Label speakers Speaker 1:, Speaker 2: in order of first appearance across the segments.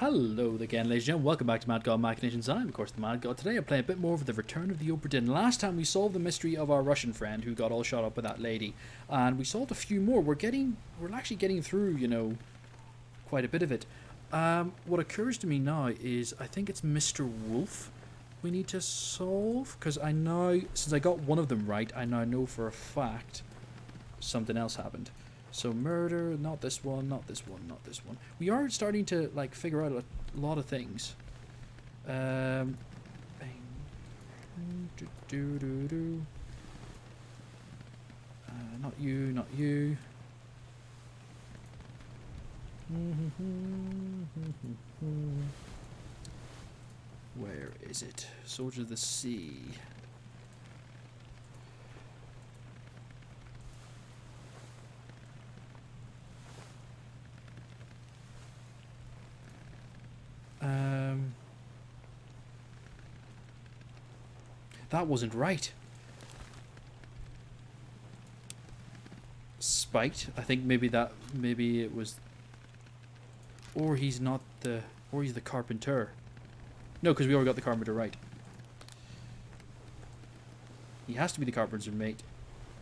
Speaker 1: Hello again, ladies and gentlemen. Welcome back to Madgod Machinations. I'm, of course, the Madgod. Today I'm playing a bit more of the Return of the Obra Dinn. Last time we solved the mystery of our Russian friend who got all shot up with that lady, and we solved a few more. We're actually getting through, quite a bit of it. What occurs to me now is I think it's Mr. Wolf we need to solve, because I now, since I got one of them right, I now know for a fact something else happened. So murder, not this one, not this one, not this one. We are starting to figure out a lot of things. Bang. Not you, not you. Where is it? Soldier of the Sea. That wasn't right. Spiked. I think maybe it was, or he's not the, or he's the carpenter. No, because we already got the carpenter right. He has to be the carpenter's mate.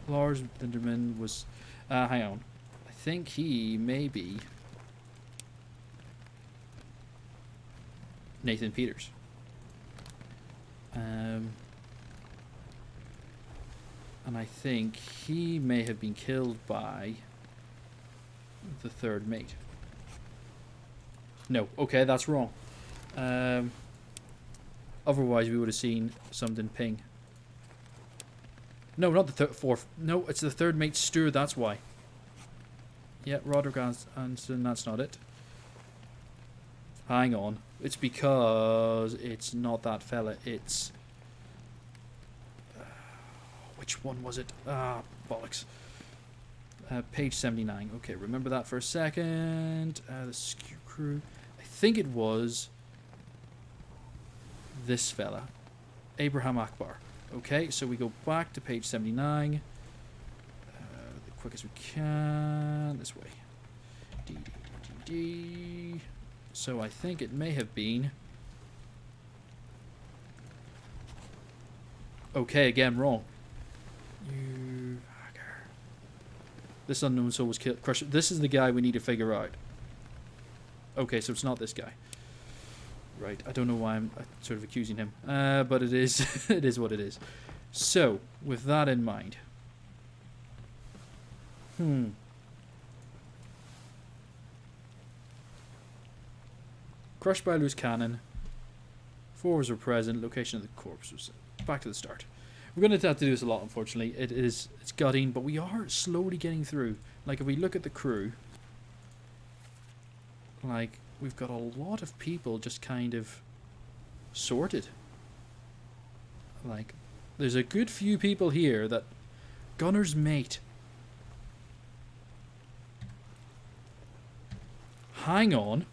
Speaker 1: Lars Linderman was, hang on. I think he may be Nathan Peters. And I think he may have been killed by the third mate. No, okay, that's wrong. Otherwise, we would have seen something ping. No, not the fourth. No, it's the third mate steward, that's why. Yeah, Roderick Anson, that's not it. Hang on. It's because it's not that fella. It's... which one was it? Ah, bollocks. Page 79. Okay, remember that for a second. The skew crew. I think it was this fella. Abraham Akbar. Okay, so we go back to page 79. The quickest we can. This way. D, D, D, D. So I think it may have been... okay, again, wrong. You... this unknown soul was killed. Crusher. This is the guy we need to figure out. Okay, so it's not this guy. Right, I don't know why I'm sort of accusing him. But it is, it is what it is. So, with that in mind... crushed by a loose cannon. Fours were present. Location of the corpse was... back to the start. We're going to have to do this a lot, unfortunately. It's gutting, but we are slowly getting through. Like, if we look at the crew... like, we've got a lot of people just kind of sorted. Like, there's a good few people here that... gunner's mate. Hang on.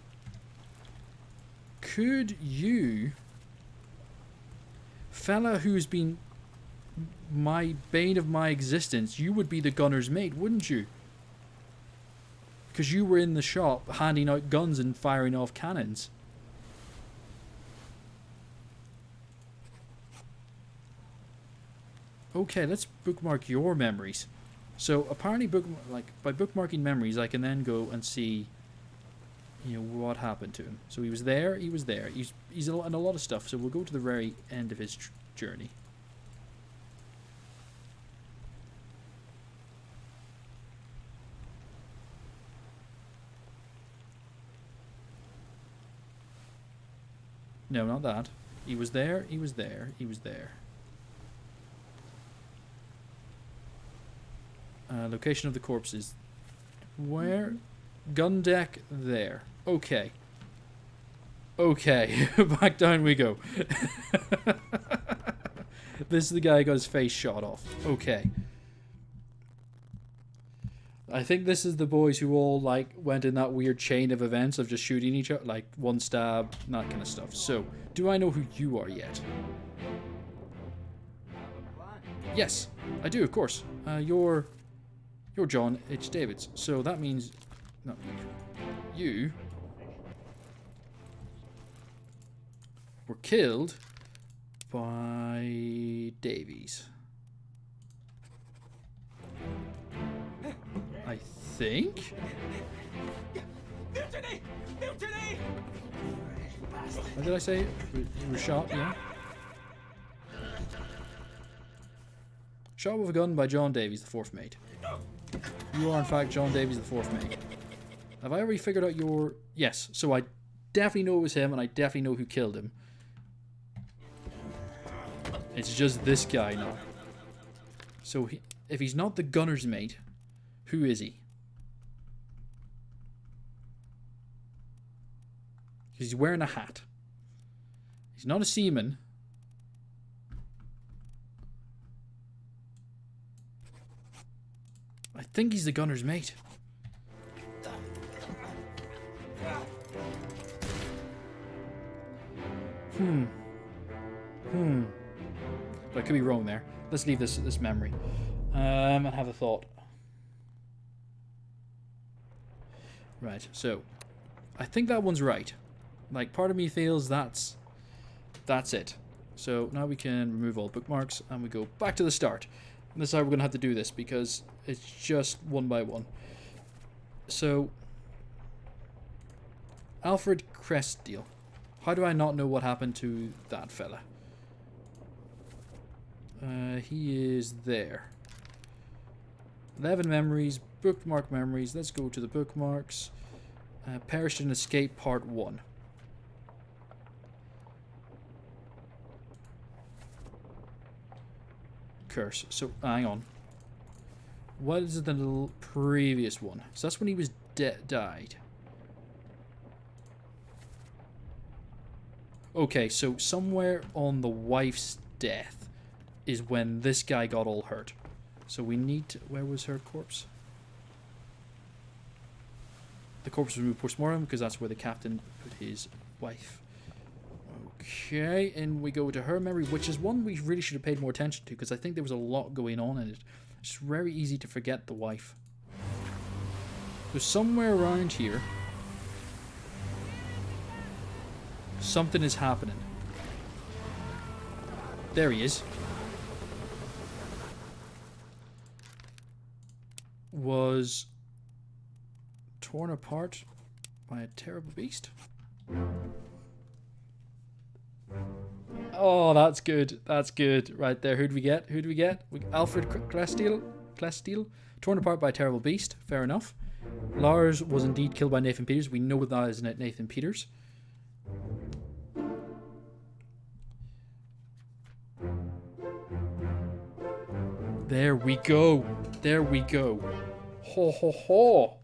Speaker 1: Could you... fella who's been my bane of my existence, you would be the gunner's mate, wouldn't you? Because you were in the shop handing out guns and firing off cannons. Okay, let's bookmark your memories. So apparently, by bookmarking memories, I can then go and see, what happened to him. So he was there. He's in a lot of stuff. So we'll go to the very end of his journey. No, not that. He was there, he was there, he was there. Location of the corpses. Where? Gun deck there. Okay. Okay, back down we go. This is the guy who got his face shot off. Okay. I think this is the boys who all went in that weird chain of events of just shooting each other, like one stab, that kind of stuff. So, do I know who you are yet? Yes, I do, of course. You're John H. Davids. So that means not you. were killed by Davies. I think.
Speaker 2: Mutiny! Mutiny!
Speaker 1: What did I say? You were shot, yeah. Shot with a gun by John Davies, the 4th mate. You are in fact John Davies, the 4th mate. Have I already figured out your... Yes, so I definitely know it was him, and I definitely know who killed him. It's just this guy now. So if he's not the gunner's mate, who is he? He's wearing a hat. He's not a seaman. I think he's the gunner's mate. But I could be wrong there. Let's leave this memory. And have a thought. Right, so I think that one's right. Like, part of me feels that's it. So now we can remove all bookmarks and we go back to the start. And this is how we're going to have to do this because it's just one by one. So, Alfred Crestdeal. How do I not know what happened to that fella? He is there. 11 memories, bookmark memories. Let's go to the bookmarks. Perished in Escape Part 1. Curse. So, hang on. What is the previous one? So that's when he was died. Okay, so somewhere on the wife's death is when this guy got all hurt. So we need to... Where was her corpse? The corpse was removed post-mortem because that's where the captain put his wife. Okay, and we go to her memory, which is one we really should have paid more attention to because I think there was a lot going on in it. It's very easy to forget the wife. So somewhere around here, something is happening. There he is. Was torn apart by a terrible beast. Oh, that's good. That's good. Right there. Who do we get? Who do we get? Alfred Crestdeal. Torn apart by a terrible beast. Fair enough. Lars was indeed killed by Nathan Peters. We know that is Nathan Peters. There we go. There we go. Ho ho ho.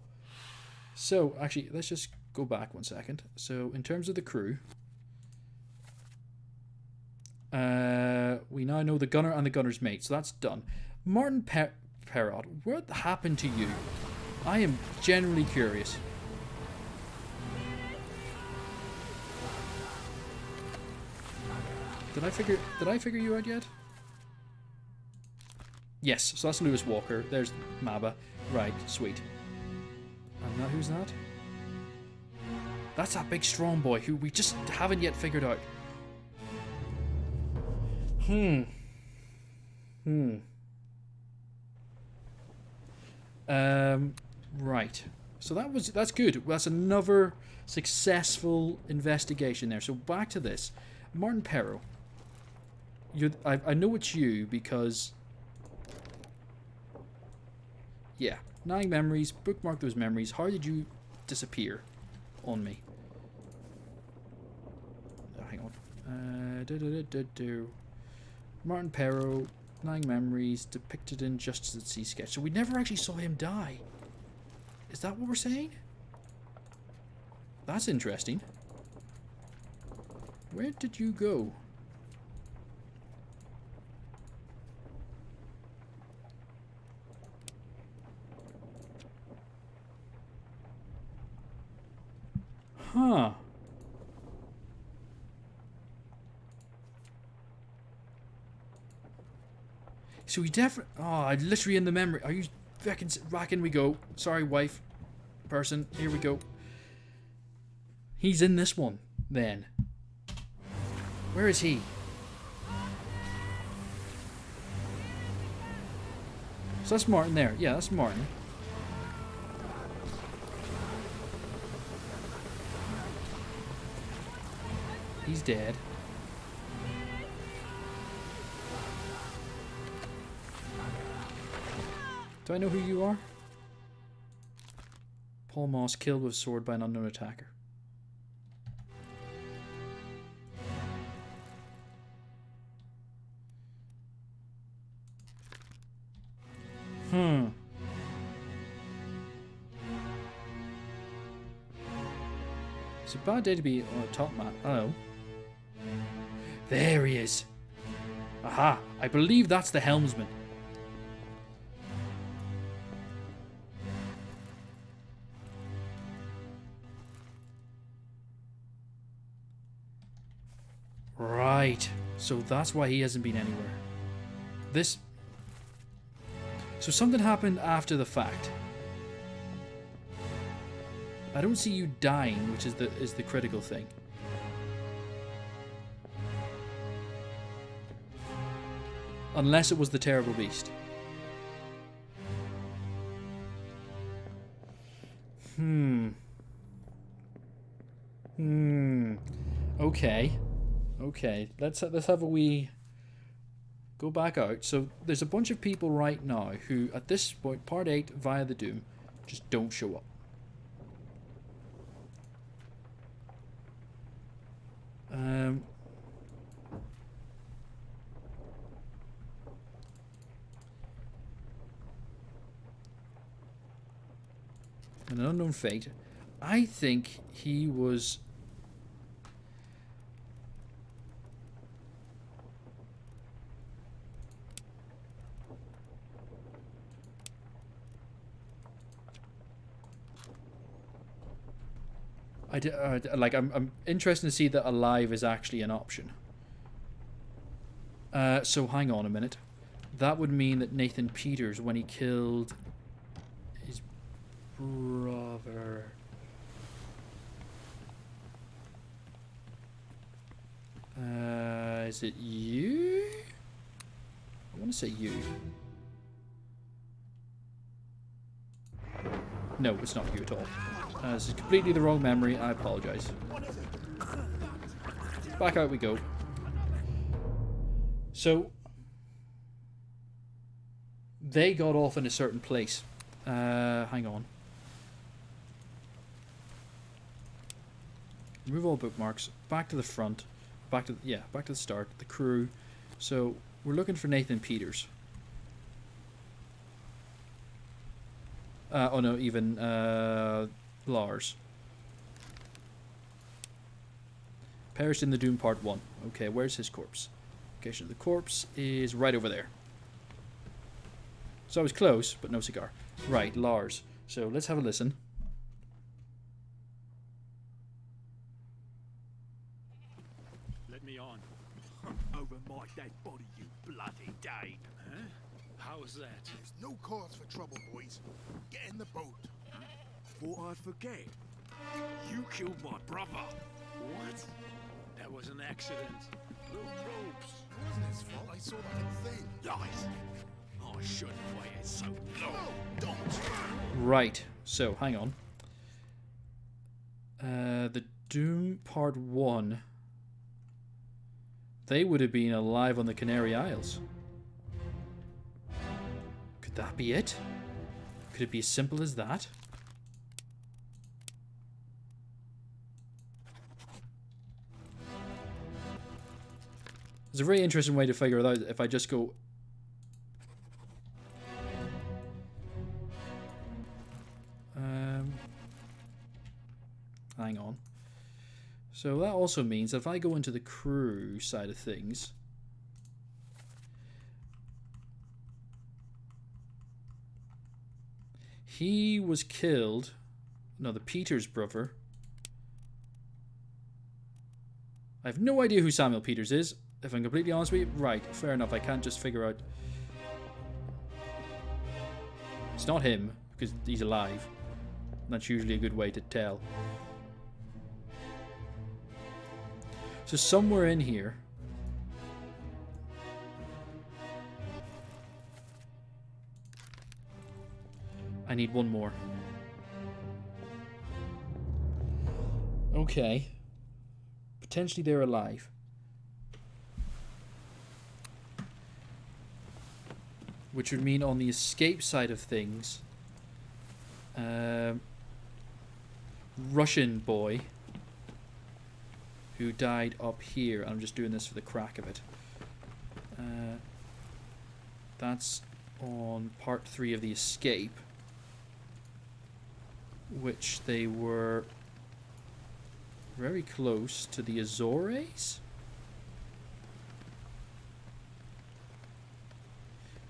Speaker 1: So, actually, let's just go back one second. So, in terms of the crew, we now know the gunner and the gunner's mate, so that's done. Martin Perrott, what happened to you? I am genuinely curious. Did I figure you out yet? Yes, so that's Lewis Walker. There's Maba. Right, sweet. And now who's that? That's that big strong boy who we just haven't yet figured out. Right. So that's good. That's another successful investigation there. So back to this. Martin Perro. I know it's you because... Yeah. 9 memories. Bookmark those memories. How did you disappear on me? Oh, hang on. Martin Perro. 9 memories depicted in Justice at Sea sketch. So we never actually saw him die. Is that what we're saying? That's interesting. Where did you go? Huh. So he definitely... Oh, I literally in the memory. Are you... Racking we go. Sorry, wife. Person. Here we go. He's in this one, then. Where is he? So that's Martin there. Yeah, that's Martin. He's dead. Do I know who you are? Paul Moss killed with sword by an unknown attacker. It's a bad day to be on a top map. Oh. There he is. Aha! I believe that's the helmsman. Right. So that's why he hasn't been anywhere. This... So something happened after the fact. I don't see you dying, which is the critical thing. Unless it was the terrible beast. Okay. Okay. Let's have a wee go back out. So there's a bunch of people right now who at this point, part 8 via the Doom, just don't show up. An unknown fate. I think he was... I'm interested to see that alive is actually an option. So hang on a minute. That would mean that Nathan Peters, when he killed his brother... is it you? I want to say you. No, it's not you at all. This is completely the wrong memory. I apologize. Back out we go. So, they got off in a certain place. Hang on. Remove all bookmarks. Back to the front. Back to the start. The crew. So, we're looking for Nathan Peters. Oh no, even Lars. Perished in the Doom Part 1. Okay, where's his corpse? Location of the corpse is right over there. So I was close, but no cigar. Right, Lars. So let's have a listen.
Speaker 2: Let me on. Over my dead body, you bloody Dane. Huh? How's that?
Speaker 3: There's no cause for trouble, boys. Get in the boat.
Speaker 2: Thought I'd forget. You killed my brother. What? That was an accident. Little ropes.
Speaker 3: It wasn't his fault. I saw the whole thing.
Speaker 2: Lies. I shouldn't waited so long.
Speaker 3: No, don't.
Speaker 1: Right. So, hang on. The Doom Part 1. They would have been alive on the Canary Isles. Could that be it? Could it be as simple as that? There's a very interesting way to figure it out if I just go... hang on. So that also means that if I go into the crew side of things... He was killed... No, the Peters brother. I have no idea who Samuel Peters is. If I'm completely honest with you, right, fair enough. I can't just figure out. It's not him, because he's alive. That's usually a good way to tell. So somewhere in here, I need one more. Okay. Potentially they're alive. Which would mean on the escape side of things, Russian boy who died up here. I'm just doing this for the crack of it. That's on part 3 of the escape, which they were very close to the Azores.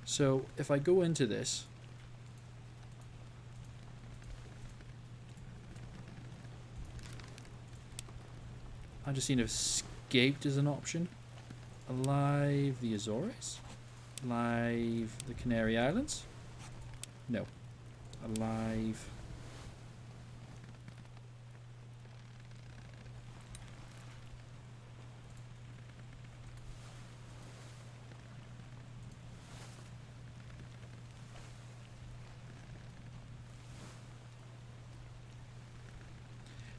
Speaker 1: So if I go into this, I just seen if escaped is an option. Alive the Azores? Alive the Canary Islands? No. Alive.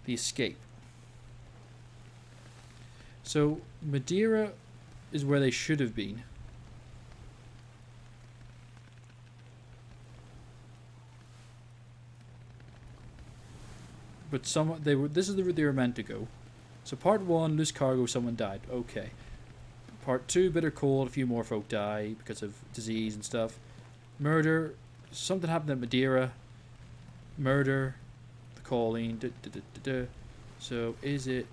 Speaker 1: The escape. So Madeira is where they should have been. But this is the route they were meant to go. So part 1, loose cargo, someone died. Okay. Part 2, bitter cold, a few more folk die because of disease and stuff. Murder, something happened at Madeira. Murder, the calling. So is it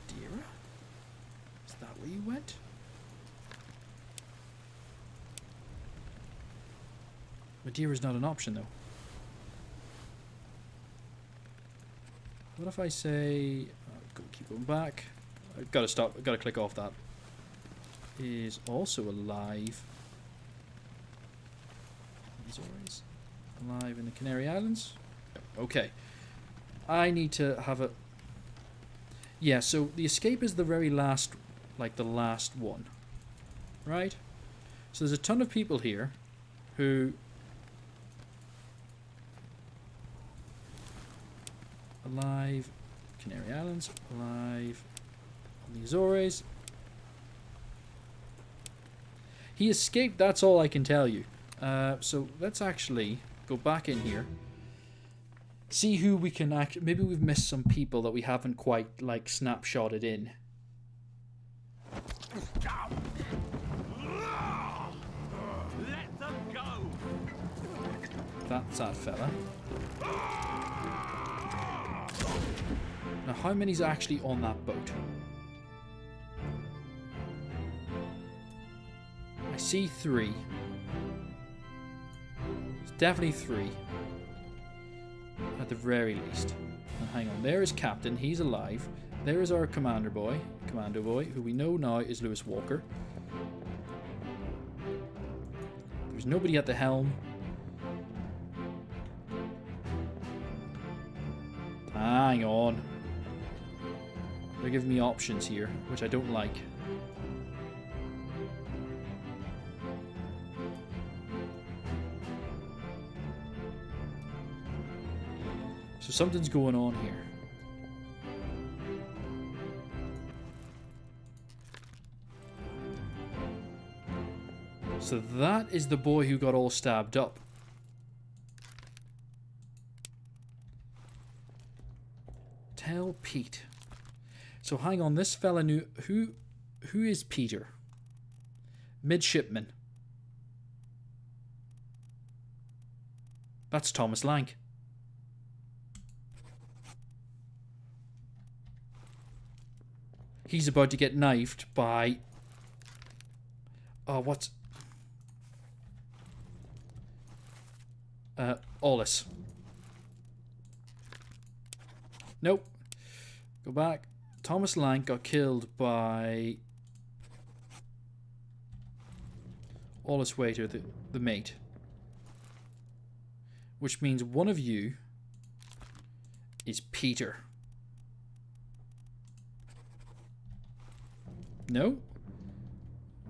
Speaker 1: Madeira? Is that where you went? Madeira's not an option though. What if I say, keep going back. I've got to stop. I've got to click off that. Is also alive. Azores. Alive in the Canary Islands. Okay. I need to have a. Yeah. So the escape is the very last, like the last one, right? So there's a ton of people here, who. Alive, Canary Islands, alive on the Azores. He escaped, that's all I can tell you. So let's actually go back in here. See who we can maybe we've missed some people that we haven't quite like snapshotted in.
Speaker 2: Let them go.
Speaker 1: That's that fella. Now, how many's actually on that boat? I see 3. It's definitely 3. At the very least. And hang on, there is Captain, he's alive. There is our commando boy, who we know now is Lewis Walker. There's nobody at the helm. Hang on. They're giving me options here, which I don't like. So something's going on here. So that is the boy who got all stabbed up. Tell Pete. So hang on, this fella knew who is Peter? Midshipman. That's Thomas Lank. He's about to get knifed by what's Ollis. Nope. Go back. Thomas Lank got killed by Ollis Waiter, the mate. Which means one of you is Peter. No?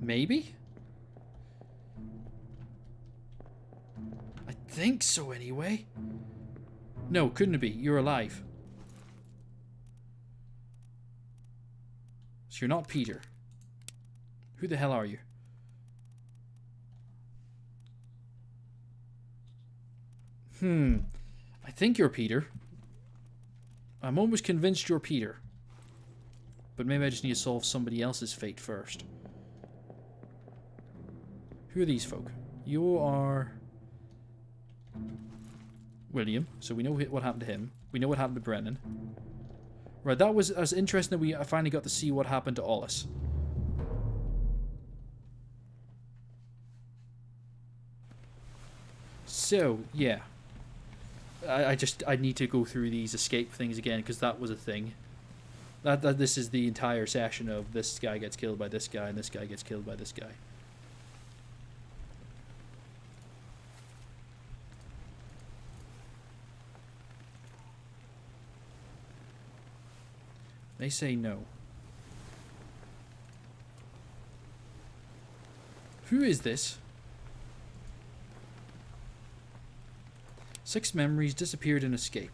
Speaker 1: Maybe? I think so, anyway. No, couldn't it be? You're alive. So you're not Peter. Who the hell are you? I think you're Peter. I'm almost convinced you're Peter. But maybe I just need to solve somebody else's fate first. Who are these folk? You are William, so we know what happened to him. We know what happened to Brennan. Right, that was interesting that I finally got to see what happened to Ollis. So, yeah. I need to go through these escape things again, because that was a thing. This is the entire session of this guy gets killed by this guy, and this guy gets killed by this guy. They say no. Who is this? 6 memories disappeared in escape.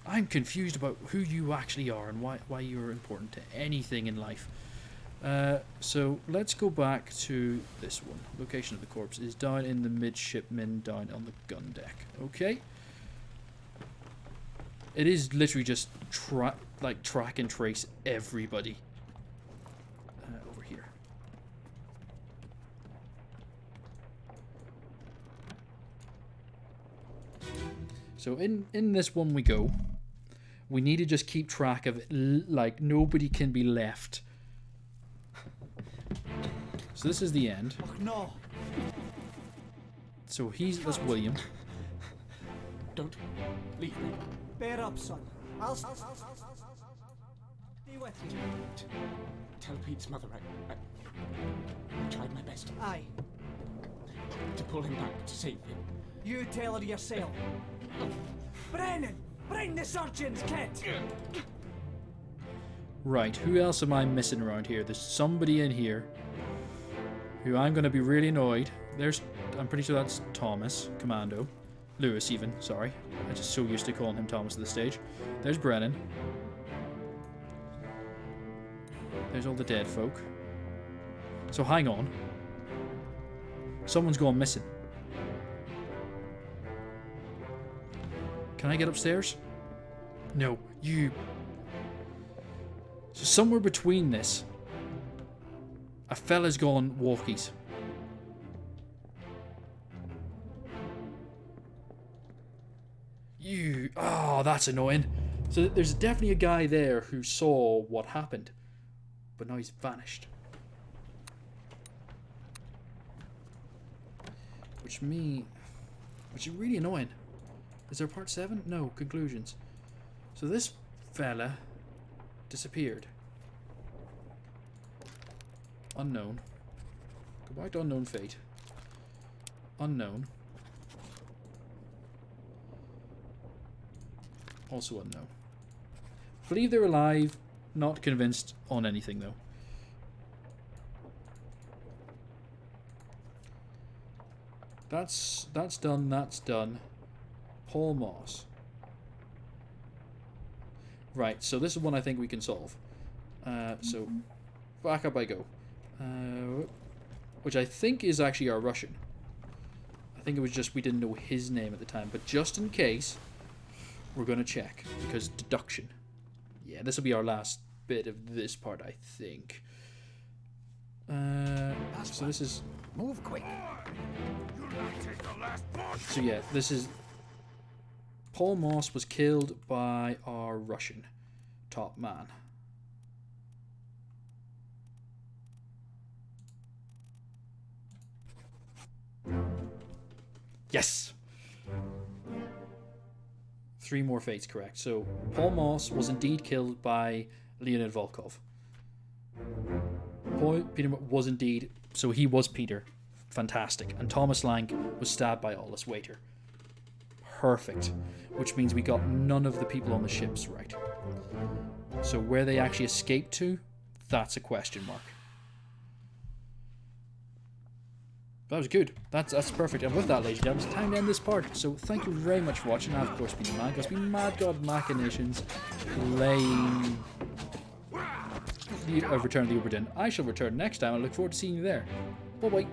Speaker 1: I'm confused about who you actually are and why you're important to anything in life. So let's go back to this one. Location of the corpse is down in the midshipman, down on the gun deck. Okay. It is literally just track and trace everybody. Over here. So in this one we go. We need to just keep track of it, like nobody can be left. So this is the end.
Speaker 4: Oh, no.
Speaker 1: So that's William.
Speaker 4: Don't leave me. Bear up, son. I'll stay with you.
Speaker 5: Tell Pete's mother I tried my best.
Speaker 4: Aye.
Speaker 5: To pull him back, to save him.
Speaker 4: You tell her yourself. Brennan! Bring the surgeon's kit!
Speaker 1: Right, who else am I missing around here? There's somebody in here who I'm going to be really annoyed. I'm pretty sure that's Thomas, Commando. Lewis even, sorry. I'm just so used to calling him Thomas at this stage. There's Brennan. There's all the dead folk. So hang on. Someone's gone missing. Can I get upstairs? No, you... So somewhere between this, a fella's gone walkies. Oh, that's annoying. So there's definitely a guy there who saw what happened, but now he's vanished. Which is really annoying. Is there part 7? No, conclusions. So this fella disappeared. Unknown. Go back to unknown fate. Unknown. Also unknown. Believe they're alive. Not convinced on anything though. That's done. That's done. Paul Moss. Right, so this is one I think we can solve. So back up I go. Which I think is actually our Russian. I think it was just we didn't know his name at the time, but just in case, we're going to check, because deduction. Yeah, this will be our last bit of this part, I think. So this is...
Speaker 3: Move quick.
Speaker 1: So yeah, this is... Paul Moss was killed by our Russian top man. Yes! 3 more fates correct. So Paul Moss was indeed killed by Leonid Volkov. Peter was indeed... So he was Peter. Fantastic. And Thomas Lank was stabbed by Ollis Waiter. Perfect. Which means we got none of the people on the ships right. So where they actually escaped to, that's a question mark. That was good. That's perfect. And with that, ladies and gentlemen, it's time to end this part. So thank you very much for watching. I've, of course, been Madgod. It's been Madgod Machinations playing Return of the Obra Dinn. I shall return next time. I look forward to seeing you there. Bye-bye.